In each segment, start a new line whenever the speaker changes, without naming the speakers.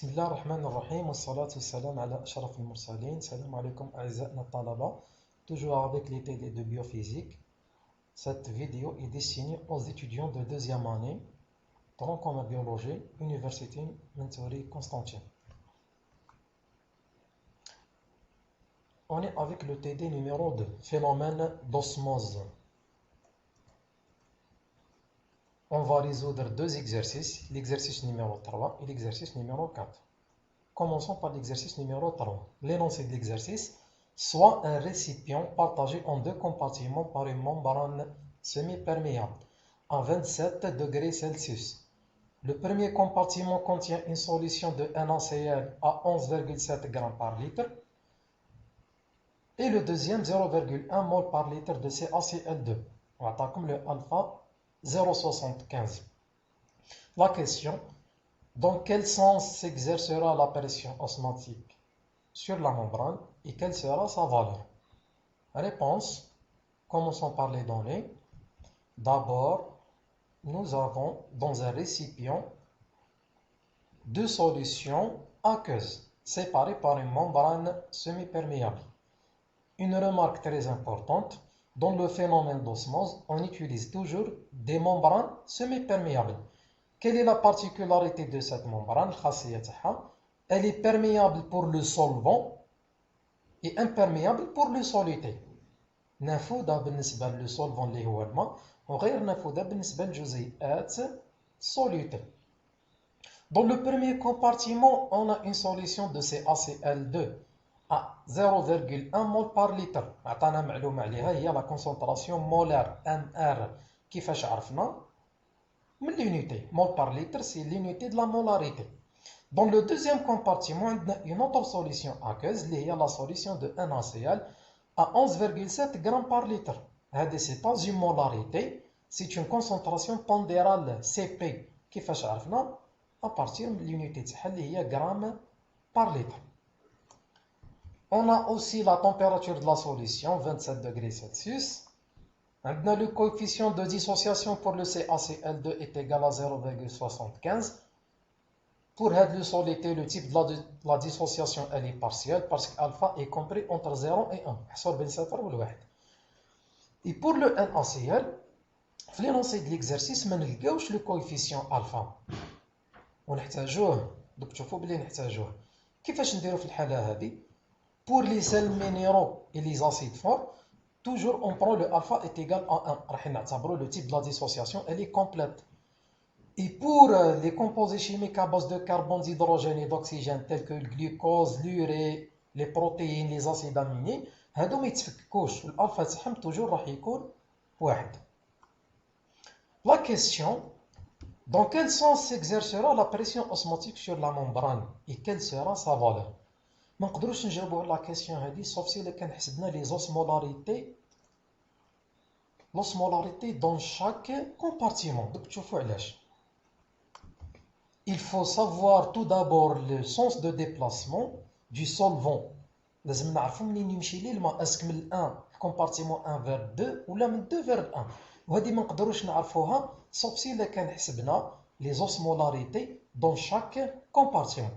بسم الله الرحمن الرحيم والصلاة والسلام على أشرف المرسلين. السلام عليكم أعزائنا الطلبة. Toujours avec les TD de biophysique. Cette vidéo est destinée aux étudiants de deuxième année tronc commun biologie, Université Montsouris Constantine. On est avec le TD numéro 2, phénomène d'osmose. On va résoudre deux exercices, l'exercice numéro 3 et l'exercice numéro 4. Commençons par l'exercice numéro 3. L'énoncé de l'exercice, soit un récipient partagé en deux compartiments par une membrane semi-perméable à 27 degrés Celsius. Le premier compartiment contient une solution de NaCl à 11,7 g par litre et le deuxième 0,1 mol par litre de CaCl2. On attend comme le alpha 0,75. La question, dans quel sens s'exercera la pression osmotique sur la membrane et quelle sera sa valeur? Réponse, commençons par les données. D'abord, nous avons dans un récipient deux solutions aqueuses séparées par une membrane semi-perméable. Une remarque très importante, dans le phénomène d'osmose, on utilise toujours des membranes semi-perméables. Quelle est la particularité de cette membrane? Elle est perméable pour le solvant et imperméable pour le soluté. نافذة بالنسبة للسولفون اللي هو الماء وغير نافذة بالنسبة للجزيئات solutées. Dans le premier compartiment, on a une solution de CaCl2 à 0,1 mol par litre. عطانا معلومة عليها هي la concentration molaire MR. كيفاش عرفنا؟ من l'unité. Mol par litre, c'est l'unité de la molarité. Dans le deuxième compartiment, on a une autre solution aqueuse, qui est la solution de NaCl à 11,7 g par litre. Ce n'est pas une molarité, c'est une concentration pondérale Cp. كيفاش عرفنا؟ à partir de l'unité qui est grammes par litre. On a aussi la température de la solution, 27 degrés Celsius. Maintenant, le coefficient de dissociation pour le CaCl2 est égal à 0,75. Pour le soluté, le type de la dissociation elle est partielle parce qu'alpha est compris entre 0 et 1. Et pour le NaCl, في l'énoncé de l'exercice ما نلقاوش le coefficient alpha. ونحتاجوه دوك تشوفوا بلي نحتاجوه. كيفاش نديرو في الحالة هذه؟ Pour les sels minéraux et les acides forts, toujours on prend le alpha est égal à 1. راح نعتبروا le type de la dissociation elle est complète. Et pour les composés chimiques à base de carbone, d'hydrogène et d'oxygène tels que le glucose, l'urée, les protéines, les acides aminés, هادو ما يتفككوش والالفا تاعهم toujours راح يكون واحد. La question, dans quel sens s'exercera la pression osmotique sur la membrane et quelle sera sa valeur? ما نقدروش نجاوبوا على la question هذه sauf si كان حسبنا les osmolarités dans chaque compartiment. دوك تشوفوا علاش. Il faut savoir tout d'abord le sens de déplacement du solvant. لازم نعرفوا منين يمشي ليه الماء اسك من 1 compartiment 1 vers 2 ولا من 2 vers 1. وهذه ما نقدروش نعرفوها sauf si كان حسبنا les osmolarités dans chaque compartiment.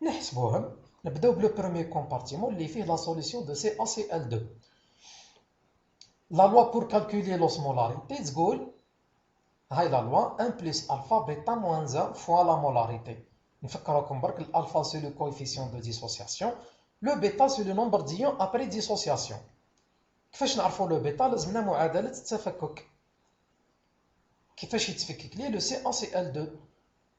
نحسبوهم. نبداو بلو premier compartiment اللي فيه la solution de CaCl2. La loi pour calculer l'osmolarité تقول هاي la loi 1 plus alpha bêta moins 1 fois la molarité. نفكركم برك الالفا c'est le coefficient de dissociation, le bêta c'est le nombre d'ions après dissociation. كيفاش نعرفوا le bêta؟ لازمنا معادلة التفكك. كيفاش يتفكك ليه le CaCl2؟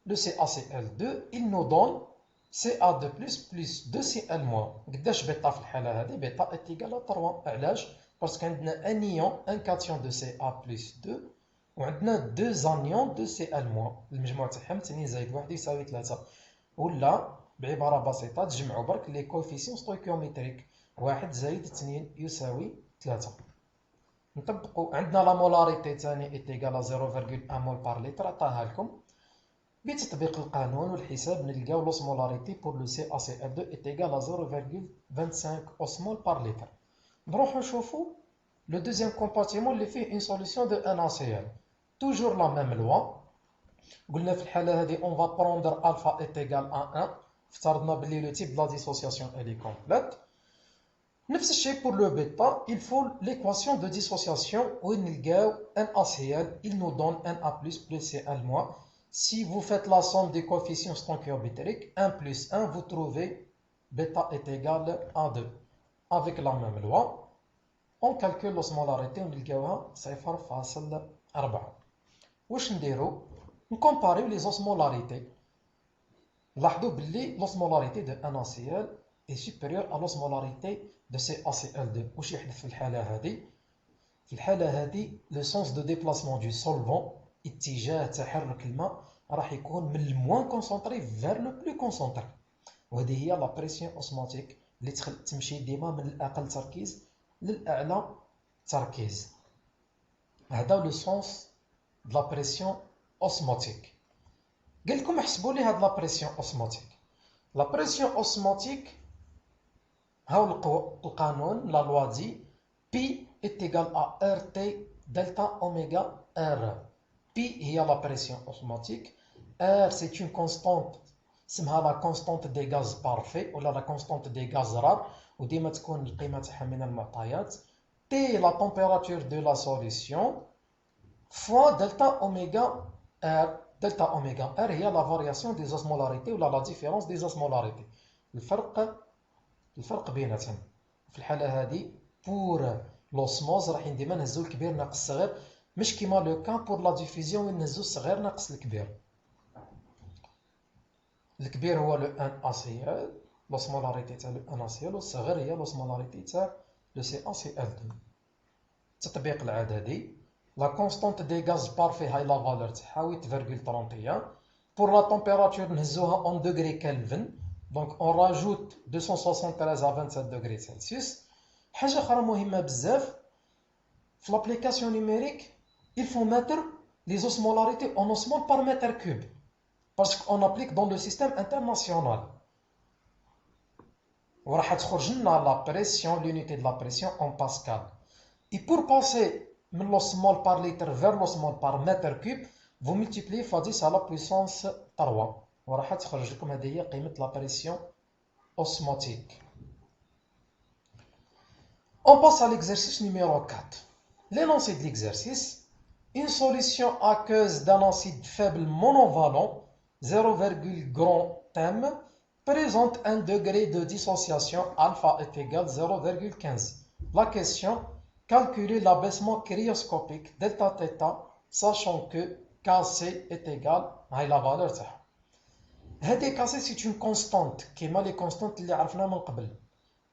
Le CaCl2 il nous donne Ca2 plus 2Cl-. قداش بيتا في الحالة هذه؟ بيتا est égal à 3. علاش؟ parce qu'عندنا un ion, un cation de Ca plus 2 وعندنا deux anions de Cl-. المجموع تاعهم 2 زائد 1 يساوي 3. ولا بعبارة بسيطة تجمعوا برك لي كوفيسيون ستويكيومتريك 1 زائد 2 يساوي 3. نطبقوا عندنا لا مولاريتي ثاني est égal à 0,1 mol par litre عطاها لكم. بتطبيق القانون والحساب نلقاو l'osmolarité pour le CaCl2 est égal à 0,25 osmol par litre. نروحو نشوفو le deuxième compartiment اللي فيه une solution de NaCl. toujours la même loi. قلنا في الحالة هذه on va prendre alpha est égal à 1 افترضنا بلي le type de la dissociation elle est complète. نفس الشيء pour le bêta, il faut l'équation de dissociation où NaCl, il nous donne Na plus Cl moins. Si vous faites la somme des coefficients stoichiométriques, 1 plus 1, vous trouvez bêta est égal à 2. Avec la même loi, on calcule l'osmolarité ونلقاوها 0.4. واش نديرو؟ نكومباريو les osmolarités. لاحظوا باللي l'osmolarité de NaCl est supérieure à l'osmolarité de CaCl2. واش يحدث في الحالة هذه؟ في الحالة هذه le sens de déplacement du solvant اتجاه تحرك الماء راح يكون من الموان كونسونطري vers le plus concentré. وهذه هي لا بريسيون اوسموتيك اللي تمشي ديما من الأقل تركيز للأعلى تركيز. هذا لو سونس د لا بريسيون اوسموتيك. قال لكم احسبوا لي هاد لا بريسيون اوسموتيك. لا بريسيون اوسموتيك هاو القانون لا لوا دي بي est égal à RT delta oméga R. P هي la pression osmotique. R c'est une constante اسمها la constante des gaz parfaits ولا la constante des gaz rares وديما تكون القيمة تاعها من المعطيات. T la température de la solution fois delta oméga R. Delta oméga R هي la variation des osmolarités ولا la différence des osmolarités. الفرق بيناتهم. في الحالة هذه pour l'osmose راح ديما نهزو الكبير ناقص الصغير مش كيما لو كان بور لا ديفيزيون وين نهزو الصغير ناقص الكبير. الكبير هو لو ان اCl لوسمولاريتي تاع لو ان اCl والصغير هي لوسمولاريتي تاع لو CaCl2. التطبيق العددي لا كونستانت دي غاز بارفي هاي لا فالور تاعها 8.31 بور لا تمبيراتور نهزوها اون دوغري كلفن دونك اون راجوت 273 à 27 degrés Celsius. حاجة أخرى مهمة بزاف في l'application numérique il faut mettre les osmolarités en osmole par mètre cube parce qu'on applique dans le système international وراح تخرج لنا la pression l'unité de la pression en pascal et pour passer من l'osmole par litre vers l'osmole par mètre cube vous multipliez fois 10 à la puissance 3 وراح تخرج لكم هذه هي قيمة la pression osmotique. On passe à l'exercice numéro 4. L'énoncé de l'exercice, une solution aqueuse d'un acide faible monovalent, 0, grand m, présente un degré de dissociation alpha est égal à 0,15. La question, calculer l'abaissement cryoscopique delta θ, sachant que Kc est égal à la valeur تاعها. هذه Kc c'est une constante كيما les constantes اللي عرفنا من قبل.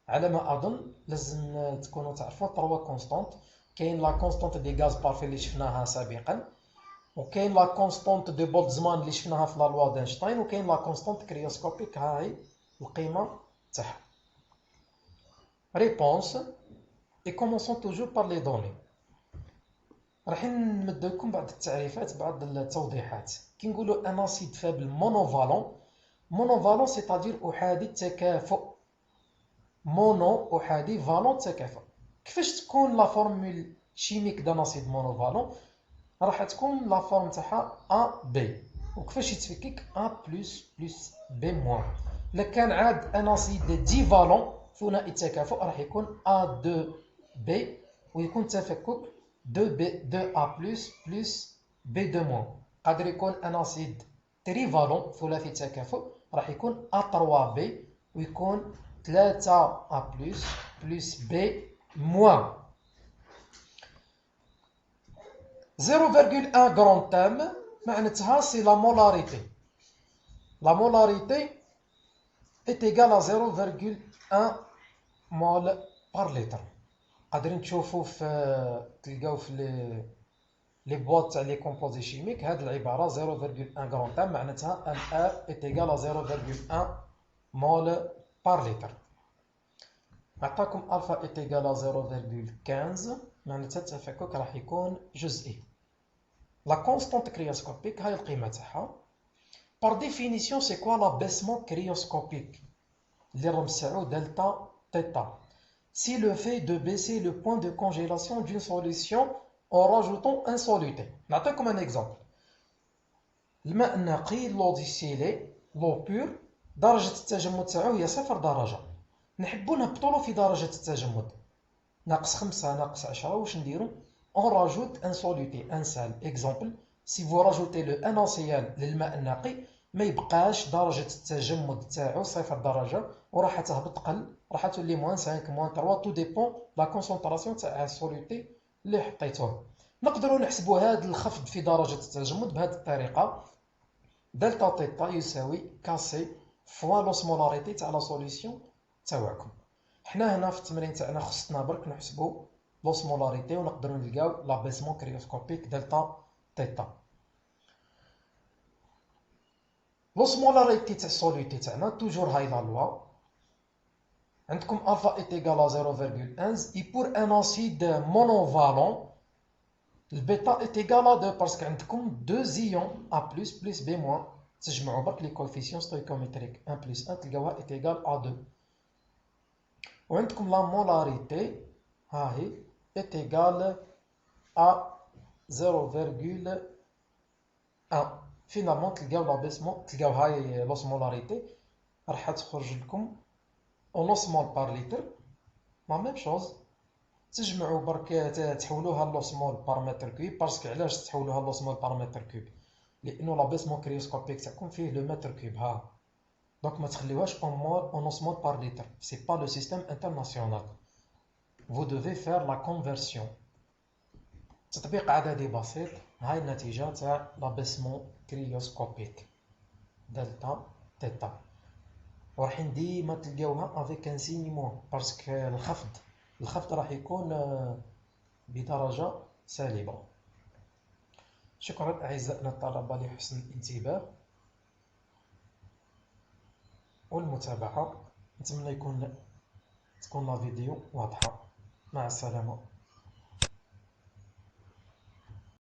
على ما أظن لازم تكونوا تعرفوا 3 كونستانت. كاين لا كونستانت دي غاز بارفي اللي شفناها سابقا وكاين لا كونستانت دو بولتزمان اللي شفناها في لا لوا داينشتاين وكاين لا كونستانت كريوسكوبيك ها هي القيمة تاعها. ريبونس اي كومونسون توجور بار لي دوني. راح نمد لكم بعض التعريفات بعض التوضيحات. كي نقولوا ان اسيد فابل مونوفالون سيتادير احادي التكافؤ. مونو أحادي فالون تكافؤ. كيفاش تكون لا فورمول شيميك دان اسيد مونوفالون؟ راح تكون لا فورم تاعها ا بي وكيفاش يتفكك ا بلس بي موان. الا كان عاد ان اسيد دي فالون ثنائي التكافؤ راح يكون ا 2 بي ويكون التفكك 2 بي 2 ا بلس بي 2 موان. قادر يكون ان اسيد تريفالون ثلاثي التكافؤ راح يكون ا 3 بي ويكون 3 A plus B moins 0,1 grand m معناتها سي لا molarité. La molarité est égale à 0,1 mol par litre. قادرين تشوفوا في تلقاو في لي بواط تاع لي كومبوزي شيميك هاد العبارة 0,1 grand m معناتها ان R est égal à 0,1 mol par litre. عطاكم ألفا est égal à 0,15 معناتها التفكك راح يكون جزئي. لا كونستانت كريوسكوبيك هاي القيمة تاعها. Par définition c'est quoi l'abaissement cryoscopique اللي رمسعو دلتا θ. Si le fait de baisser le point de congélation d'une solution en rajoutant un soluté. نعطيكم un exemple. الماء النقي l'eau distillée l'eau pure درجة التجمد تاعو هي 0 درجة، نحبو نهبطولو في درجة التجمد -5 -10. واش نديرو؟ on rajoute un soluté un sel. exemple si vous rajoutez le NaCl للماء النقي ما يبقاش درجة التجمد تاعو 0 درجة وراح تهبط قل، راح تولي -5 -3. تو ديبون لا كونسونطراسيون تاع السوليتي اللي حطيتوه. نقدروا نحسبوا هذا الخفض في درجة التجمد بهذه الطريقة: دلتا تيتا يساوي كاسي فوا لوسمولاريتي تاع لا سوليسيون تاعكم. حنا هنا في التمرين تاعنا خصنا برك نحسبوا لوسمولاريتي ونقدروا نلقاو لابيسمون كريوسكوبيك دلتا تيتا. لوسمولاريتي تاع السوليتي تاعنا توجور هاي لا لوا. عندكم الفا est égal à 0,1 et pour un acide monovalent البيتا est égal à 2 parce que عندكم 2 ions A plus B moins. تجمعوا برك لي كوفيسيون ستويكوميتريك 1 plus 1 تلقاوها est égal à 2. وعندكم لا مولاريتي ها هي est égal à 0,1. فينالمون تلقاو لابيسمون، تلقاو هاي لوسمولاريتي راح تخرج لكم ونص مول بار لتر. لا ميم شوز تجمعوا برك تحولوها لوسمول بار متر كوب. باسكو علاش تحولوها لوسمول بار متر كوب؟ لانه لابيسمون كريوسكوبيك تاعكم فيه لو متر كوب ها، دونك ما تخليوهاش اون مول اون اوسمول بار لتر. سي با لو سيستيم انترناسيونال. vous devez faire la conversion. تطبيق عددي بسيط. هاي النتيجة تاع لابيسمون كريوسكوبيك دلتا تيتا. وراحين ديما تلقاوها افيك ان سيني موان باسكو الخفض راح يكون بدرجة سالبة. شكرا أعزائنا الطلبة لحسن الانتباه والمتابعة. نتمنى تكون لا فيديو واضحة. مع السلامة.